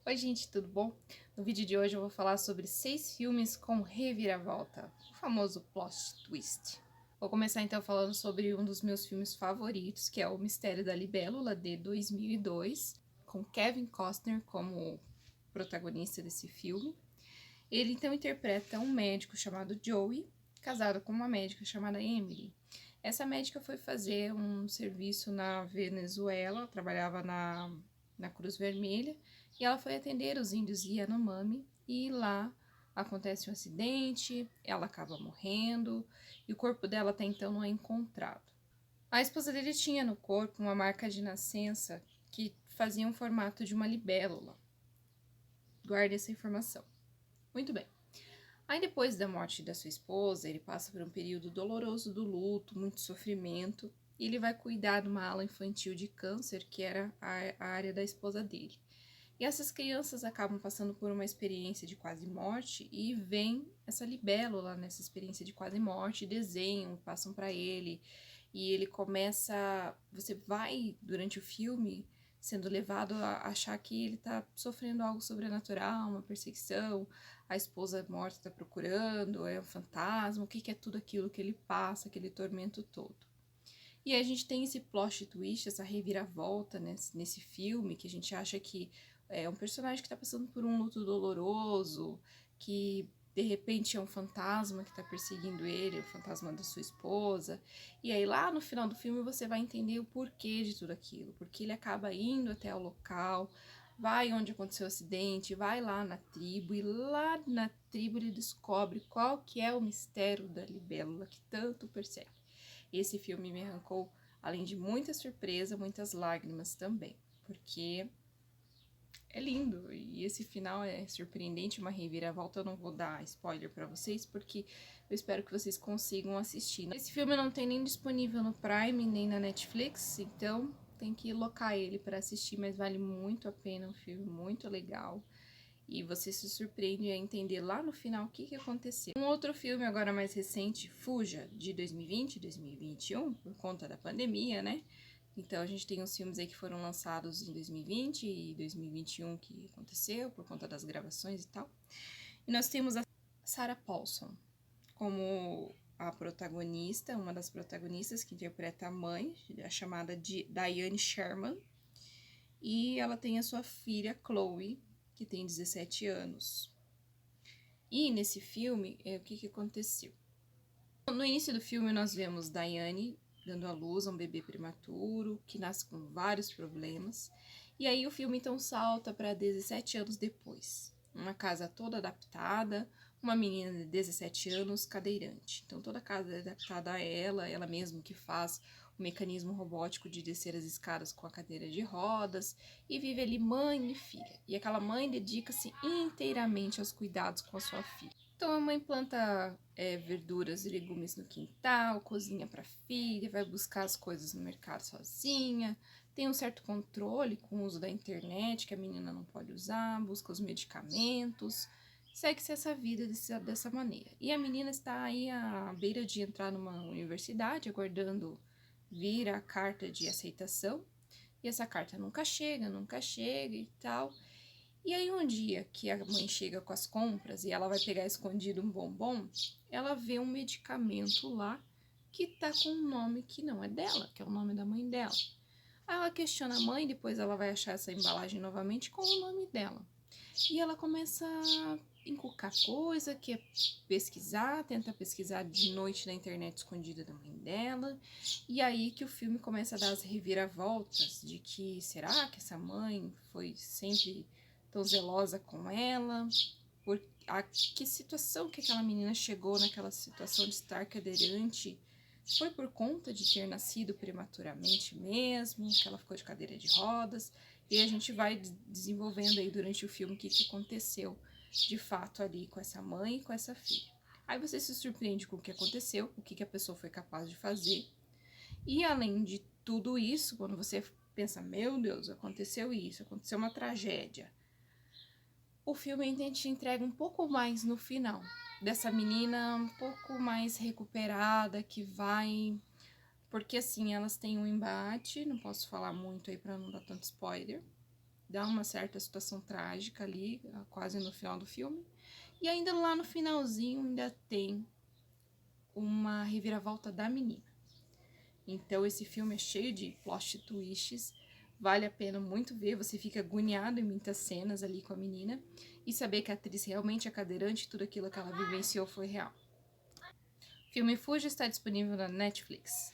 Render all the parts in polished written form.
Oi gente, tudo bom? No vídeo de hoje eu vou falar sobre 6 filmes com reviravolta, o famoso plot twist. Vou começar então falando sobre um dos meus filmes favoritos, que é O Mistério da Libélula, de 2002, com Kevin Costner como protagonista desse filme. Ele então interpreta um médico chamado Joey, casado com uma médica chamada Emily. Essa médica foi fazer um serviço na Venezuela, trabalhava na Cruz Vermelha, e ela foi atender os índios Yanomami, e lá acontece um acidente, ela acaba morrendo, e o corpo dela até então não é encontrado. A esposa dele tinha no corpo uma marca de nascença que fazia um formato de uma libélula. Guarde essa informação. Muito bem. Aí depois da morte da sua esposa, ele passa por um período doloroso do luto, muito sofrimento, e ele vai cuidar de uma ala infantil de câncer, que era a área da esposa dele. E essas crianças acabam passando por uma experiência de quase morte e vem essa libélula nessa experiência de quase morte, desenham, passam para ele, e ele começa, você vai durante o filme sendo levado a achar que ele tá sofrendo algo sobrenatural, uma perseguição, a esposa morta tá procurando, é um fantasma, o que é tudo aquilo que ele passa, aquele tormento todo. E aí a gente tem esse plot twist, essa reviravolta nesse filme, que a gente acha que é um personagem que tá passando por um luto doloroso, que de repente é um fantasma que tá perseguindo ele, o fantasma da sua esposa. E aí lá no final do filme você vai entender o porquê de tudo aquilo, porque ele acaba indo até o local, vai onde aconteceu o acidente, vai lá na tribo, e lá na tribo ele descobre qual que é o mistério da libélula que tanto persegue. Esse filme me arrancou, além de muita surpresa, muitas lágrimas também, porque é lindo e esse final é surpreendente, uma reviravolta. Eu não vou dar spoiler pra vocês, porque eu espero que vocês consigam assistir. Esse filme não tem nem disponível no Prime, nem na Netflix, então tem que locar ele para assistir, mas vale muito a pena, um filme muito legal. E você se surpreende a entender lá no final o que aconteceu. Um outro filme agora mais recente, Fuja, de 2020, 2021, por conta da pandemia, né? Então a gente tem uns filmes aí que foram lançados em 2020 e 2021 que aconteceu por conta das gravações e tal. E nós temos a Sarah Paulson como a protagonista, uma das protagonistas que interpreta a mãe, a chamada de Diane Sherman. E ela tem a sua filha Chloe, que tem 17 anos. E nesse filme, o que aconteceu? No início do filme, nós vemos Diane dando à luz a um bebê prematuro, que nasce com vários problemas. E aí o filme então salta para 17 anos depois. Uma casa toda adaptada, uma menina de 17 anos cadeirante. Então toda a casa é adaptada a ela mesma que faz o mecanismo robótico de descer as escadas com a cadeira de rodas, e vive ali mãe e filha. E aquela mãe dedica-se inteiramente aos cuidados com a sua filha. Então a mãe planta verduras e legumes no quintal, cozinha para a filha, vai buscar as coisas no mercado sozinha, tem um certo controle com o uso da internet que a menina não pode usar, busca os medicamentos, segue-se essa vida dessa maneira. E a menina está aí à beira de entrar numa universidade, aguardando vir a carta de aceitação, e essa carta nunca chega e tal. E aí um dia que a mãe chega com as compras e ela vai pegar escondido um bombom, ela vê um medicamento lá que tá com um nome que não é dela, que é o nome da mãe dela. Aí ela questiona a mãe, depois ela vai achar essa embalagem novamente com o nome dela. E ela começa a encucar coisa, quer pesquisar, tenta pesquisar de noite na internet escondida da mãe dela. E aí que o filme começa a dar as reviravoltas de que será que essa mãe foi sempre tão zelosa com ela? Por que situação que aquela menina chegou naquela situação de estar cadeirante? Foi por conta de ter nascido prematuramente mesmo, que ela ficou de cadeira de rodas, e a gente vai desenvolvendo aí durante o filme o que aconteceu de fato ali com essa mãe e com essa filha. Aí você se surpreende com o que aconteceu, o que a pessoa foi capaz de fazer. E além de tudo isso, quando você pensa, meu Deus, aconteceu isso, aconteceu uma tragédia, o filme ainda te entrega um pouco mais no final, dessa menina um pouco mais recuperada, que vai... Porque assim, elas têm um embate, não posso falar muito aí pra não dar tanto spoiler, dá uma certa situação trágica ali, quase no final do filme. E ainda lá no finalzinho ainda tem uma reviravolta da menina. Então esse filme é cheio de plot twists, vale a pena muito ver, você fica agoniado em muitas cenas ali com a menina e saber que a atriz realmente é cadeirante e tudo aquilo que ela vivenciou foi real. O filme Fuja está disponível na Netflix.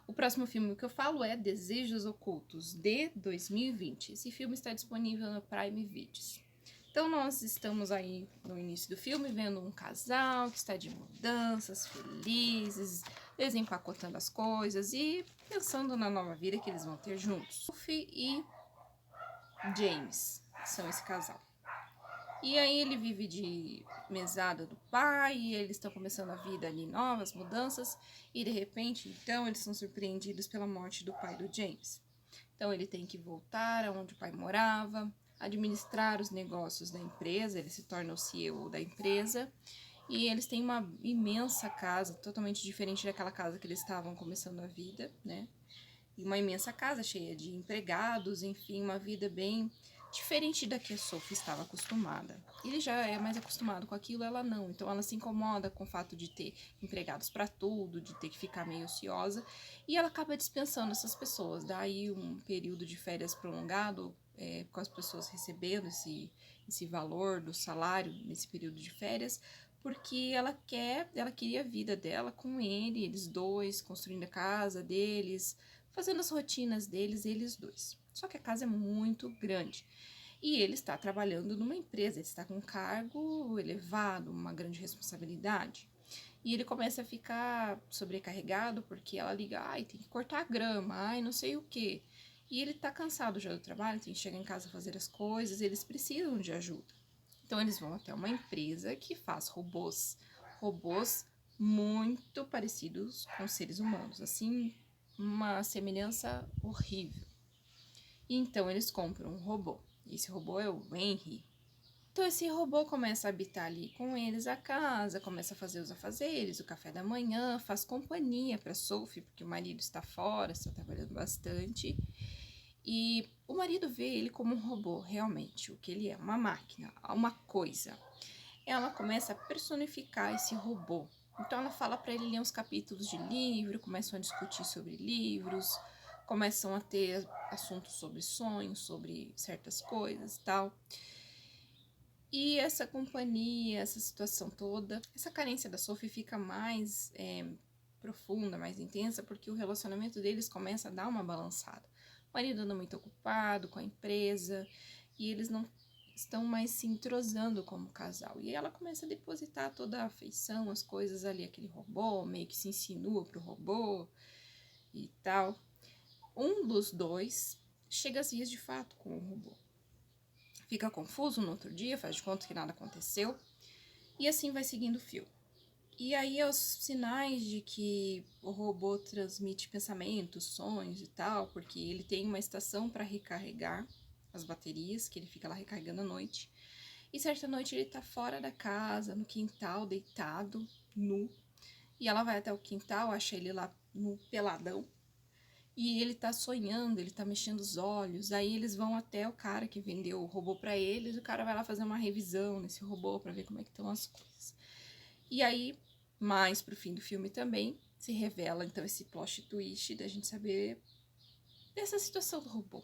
O próximo filme que eu falo é Desejos Ocultos, de 2020. Esse filme está disponível no Prime Videos. Então nós estamos aí no início do filme vendo um casal que está de mudanças, felizes, desempacotando as coisas e pensando na nova vida que eles vão ter juntos. Sophie e James são esse casal. E aí ele vive de mesada do pai, e eles estão começando a vida ali, novas mudanças, e de repente, então, eles são surpreendidos pela morte do pai do James. Então ele tem que voltar aonde o pai morava, administrar os negócios da empresa, ele se torna o CEO da empresa, e eles têm uma imensa casa, totalmente diferente daquela casa que eles estavam começando a vida, né? E uma imensa casa cheia de empregados, enfim, uma vida bem diferente da que a Sophie estava acostumada. Ele já é mais acostumado com aquilo, ela não. Então ela se incomoda com o fato de ter empregados para tudo, de ter que ficar meio ociosa, e ela acaba dispensando essas pessoas. Daí um período de férias prolongado, com as pessoas recebendo esse valor do salário nesse período de férias, porque ela queria a vida dela com ele, eles dois, construindo a casa deles, fazendo as rotinas deles, eles dois. Só que a casa é muito grande. E ele está trabalhando numa empresa, ele está com um cargo elevado, uma grande responsabilidade. E ele começa a ficar sobrecarregado porque ela liga, ai, tem que cortar a grama, ai, não sei o quê. E ele tá cansado já do trabalho, tem que chegar em casa fazer as coisas, eles precisam de ajuda. Então eles vão até uma empresa que faz robôs muito parecidos com seres humanos, assim, uma semelhança horrível. E então eles compram um robô. Esse robô é o Henry. Então esse robô começa a habitar ali com eles a casa, começa a fazer os afazeres, o café da manhã, faz companhia para Sophie, porque o marido está fora, está trabalhando bastante. E o marido vê ele como um robô, realmente, o que ele é, uma máquina, uma coisa. Ela começa a personificar esse robô. Então ela fala para ele ler uns capítulos de livro, começam a discutir sobre livros, começam a ter assuntos sobre sonhos, sobre certas coisas e tal. E essa companhia, essa situação toda, essa carência da Sophie fica mais profunda, mais intensa, porque o relacionamento deles começa a dar uma balançada. O marido anda muito ocupado com a empresa e eles não estão mais se entrosando como casal. E ela começa a depositar toda a afeição, as coisas ali, aquele robô, meio que se insinua pro robô e tal. Um dos dois chega às vias de fato com o robô. Fica confuso no outro dia, faz de conta que nada aconteceu, e assim vai seguindo o fio. E aí os sinais de que o robô transmite pensamentos, sonhos e tal, porque ele tem uma estação para recarregar as baterias, que ele fica lá recarregando à noite. E certa noite ele tá fora da casa, no quintal, deitado, nu. E ela vai até o quintal, acha ele lá no peladão. E ele tá sonhando, ele tá mexendo os olhos. Aí eles vão até o cara que vendeu o robô pra eles. O cara vai lá fazer uma revisão nesse robô pra ver como é que estão as coisas. E aí, mais pro fim do filme também, se revela então esse plot twist da gente saber dessa situação do robô.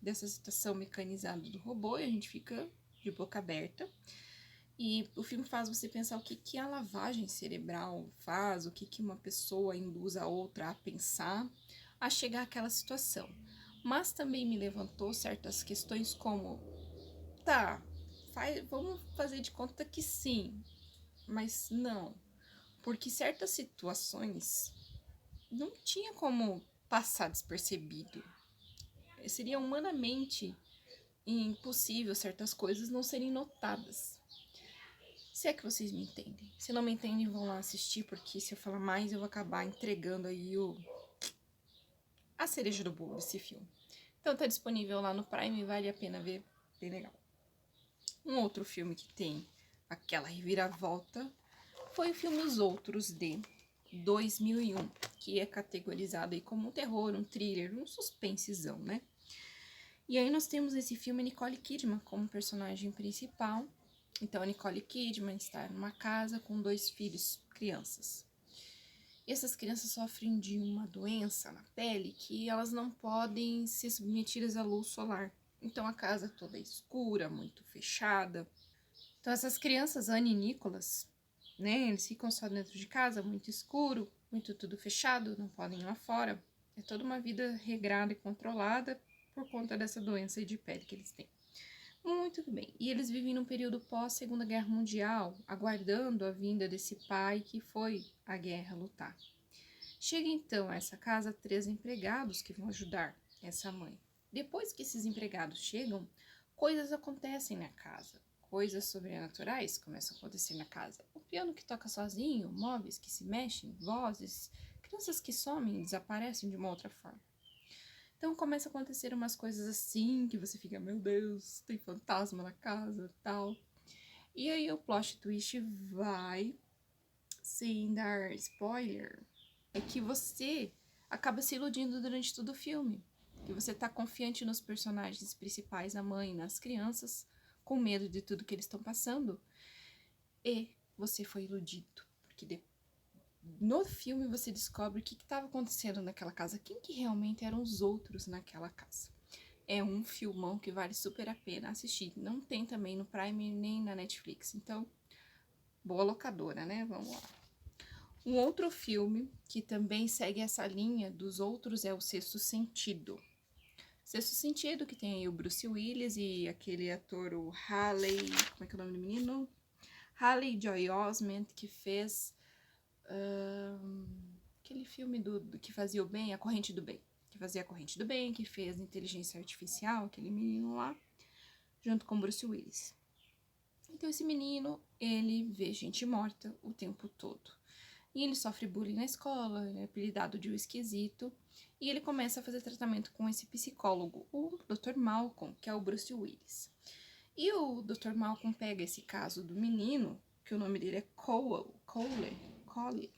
Dessa situação mecanizada do robô. E a gente fica de boca aberta. E o filme faz você pensar o que a lavagem cerebral faz, o que uma pessoa induz a outra a pensar, a chegar àquela situação. Mas também me levantou certas questões como, tá, vamos fazer de conta que sim, mas não. Porque certas situações não tinha como passar despercebido. Seria humanamente impossível certas coisas não serem notadas. Se é que vocês me entendem. Se não me entendem, vão lá assistir, porque se eu falar mais, eu vou acabar entregando aí a cereja do bolo desse filme. Então tá disponível lá no Prime, vale a pena ver, bem legal. Um outro filme que tem aquela reviravolta foi o filme Os Outros, de 2001, que é categorizado aí como um terror, um thriller, um suspensezão, né? E aí nós temos nesse filme a Nicole Kidman como personagem principal. Então a Nicole Kidman está numa casa com 2 filhos, crianças. E essas crianças sofrem de uma doença na pele que elas não podem ser submetidas à luz solar. Então a casa toda é escura, muito fechada. Então essas crianças, Anne e Nicholas, né, eles ficam só dentro de casa, muito escuro, muito tudo fechado, não podem ir lá fora. É toda uma vida regrada e controlada por conta dessa doença de pele que eles têm. Muito bem. E eles vivem num período pós-Segunda Guerra Mundial, aguardando a vinda desse pai que foi à guerra lutar. Chega então a essa casa 3 empregados que vão ajudar essa mãe. Depois que esses empregados chegam, coisas acontecem na casa. Coisas sobrenaturais começam a acontecer na casa. O piano que toca sozinho, móveis que se mexem, vozes, crianças que somem e desaparecem de uma outra forma. Então começa a acontecer umas coisas assim, que você fica, meu Deus, tem fantasma na casa e tal. E aí o plot twist vai, sem dar spoiler, é que você acaba se iludindo durante todo o filme. Que você tá confiante nos personagens principais, a mãe, nas crianças, com medo de tudo que eles estão passando. E você foi iludido, porque no filme você descobre o que estava acontecendo naquela casa, quem que realmente eram os outros naquela casa. É um filmão que vale super a pena assistir. Não tem também no Prime nem na Netflix, então boa locadora, né? Vamos lá. Um outro filme que também segue essa linha dos outros é O Sexto Sentido. Sexto Sentido, que tem aí o Bruce Willis e aquele ator, o Haley... Como é que é o nome do menino? Haley Joel Osment, que fez... aquele filme que fazia o bem, A Corrente do Bem. Que fazia A Corrente do Bem, que fez Inteligência Artificial, aquele menino lá, junto com Bruce Willis. Então esse menino, ele vê gente morta o tempo todo. E ele sofre bullying na escola, ele é apelidado de o esquisito. E ele começa a fazer tratamento com esse psicólogo, o Dr. Malcolm, que é o Bruce Willis. E o Dr. Malcolm pega esse caso do menino, que o nome dele é Cole.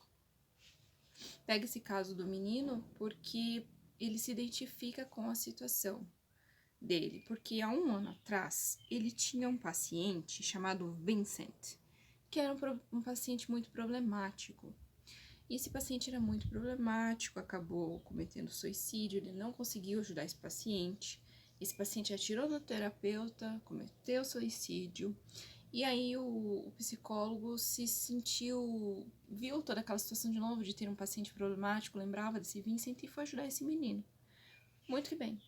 Pega esse caso do menino porque ele se identifica com a situação dele. Porque há 1 ano atrás, ele tinha um paciente chamado Vincent, que era um paciente muito problemático. E esse paciente era muito problemático, acabou cometendo suicídio, ele não conseguiu ajudar esse paciente. Esse paciente atirou no terapeuta, cometeu suicídio. E aí o psicólogo se sentiu, viu toda aquela situação de novo de ter um paciente problemático, lembrava desse Vincent e foi ajudar esse menino. Muito que bem.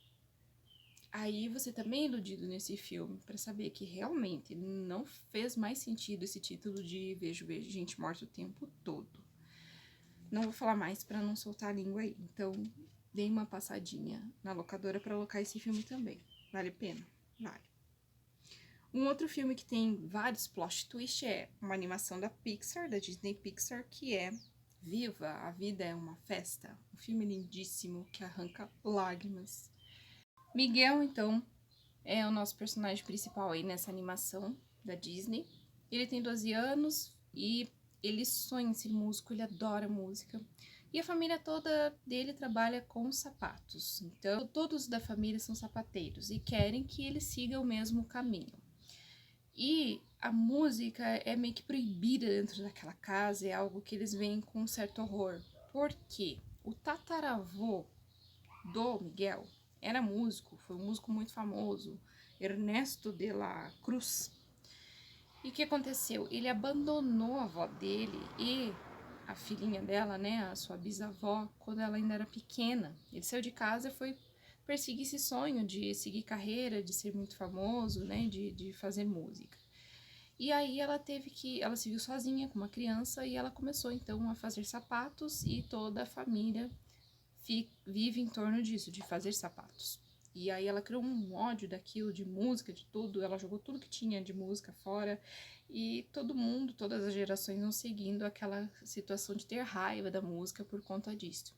Aí você também é iludido nesse filme para saber que realmente não fez mais sentido esse título de Vejo gente morta o tempo todo. Não vou falar mais para não soltar a língua aí. Então, dei uma passadinha na locadora para alocar esse filme também. Vale a pena? Vale. Um outro filme que tem vários plot twists é uma animação da Pixar, da Disney Pixar, que é Viva, a Vida é uma Festa. Um filme lindíssimo que arranca lágrimas. Miguel, então, é o nosso personagem principal aí nessa animação da Disney. Ele tem 12 anos e ele sonha em ser músico, ele adora música. E a família toda dele trabalha com sapatos. Então, todos da família são sapateiros e querem que ele siga o mesmo caminho. E a música é meio que proibida dentro daquela casa, é algo que eles veem com um certo horror. Por quê? O tataravô do Miguel era músico, foi um músico muito famoso, Ernesto de la Cruz. E o que aconteceu? Ele abandonou a avó dele e a filhinha dela, né, a sua bisavó, quando ela ainda era pequena. Ele saiu de casa e foi perseguir esse sonho de seguir carreira, de ser muito famoso, né, de fazer música. E aí ela se viu sozinha com uma criança e ela começou então a fazer sapatos e toda a família vive em torno disso, de fazer sapatos. E aí ela criou um ódio daquilo, de música, de tudo, ela jogou tudo que tinha de música fora, e todo mundo, todas as gerações vão seguindo aquela situação de ter raiva da música por conta disso.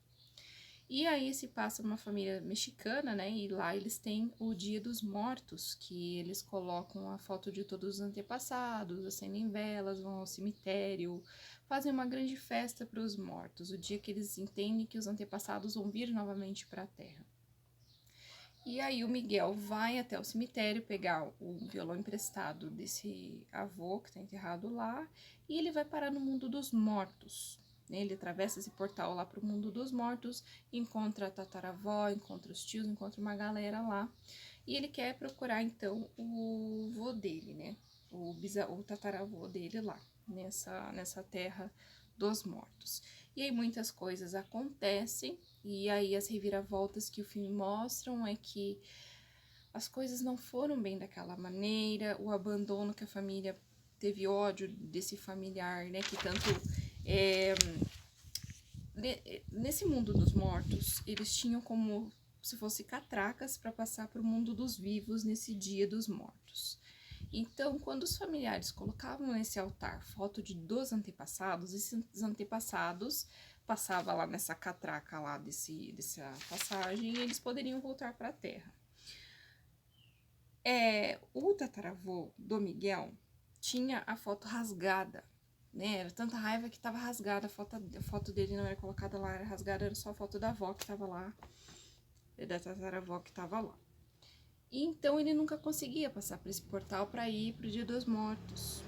E aí se passa numa família mexicana, né, e lá eles têm o Dia dos Mortos, que eles colocam a foto de todos os antepassados, acendem velas, vão ao cemitério, fazem uma grande festa para os mortos, o dia que eles entendem que os antepassados vão vir novamente para a Terra. E aí o Miguel vai até o cemitério pegar o violão emprestado desse avô que tá enterrado lá, e ele vai parar no mundo dos mortos. Ele atravessa esse portal lá pro mundo dos mortos, encontra a tataravó, encontra os tios, encontra uma galera lá, e ele quer procurar então o vô dele, né? O tataravô dele lá, nessa terra dos mortos. E aí muitas coisas acontecem, e aí as reviravoltas que o filme mostram é que as coisas não foram bem daquela maneira, o abandono que a família teve ódio desse familiar, né, que tanto nesse mundo dos mortos, eles tinham como se fosse catracas para passar para o mundo dos vivos nesse dia dos mortos. Então, quando os familiares colocavam nesse altar foto de dos antepassados, esses antepassados passavam lá nessa catraca lá dessa passagem e eles poderiam voltar para a Terra. O tataravô do Miguel tinha a foto rasgada, né? Era tanta raiva que estava rasgada, a foto dele não era colocada lá, era rasgada, era só a foto da avó que estava lá, da tataravó que estava lá. E então ele nunca conseguia passar por esse portal para ir pro Dia dos Mortos.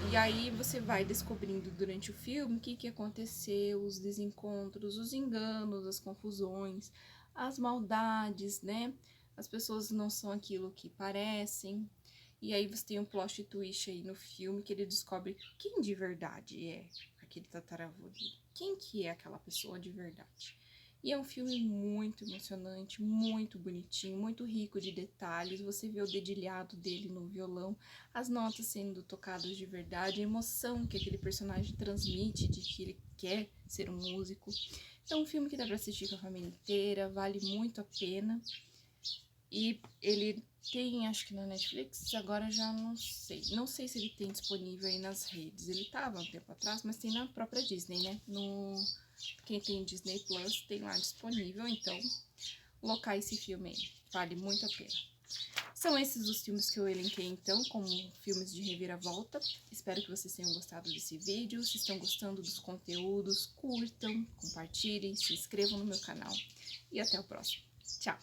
E aí você vai descobrindo durante o filme o que aconteceu, os desencontros, os enganos, as confusões, as maldades, né? As pessoas não são aquilo que parecem. E aí você tem um plot twist aí no filme que ele descobre quem de verdade é aquele tataravô dele. Quem que é aquela pessoa de verdade. E é um filme muito emocionante, muito bonitinho, muito rico de detalhes. Você vê o dedilhado dele no violão, as notas sendo tocadas de verdade, a emoção que aquele personagem transmite de que ele quer ser um músico. Então, é um filme que dá pra assistir com a família inteira, vale muito a pena. E ele tem, acho que na Netflix, agora já não sei. Não sei se ele tem disponível aí nas redes. Ele tava um tempo atrás, mas tem na própria Disney, né? Quem tem Disney Plus tem lá disponível, então locar esse filme aí, vale muito a pena. São esses os filmes que eu elenquei então, como filmes de reviravolta. Espero que vocês tenham gostado desse vídeo. Se estão gostando dos conteúdos, curtam, compartilhem, se inscrevam no meu canal. E até o próximo. Tchau!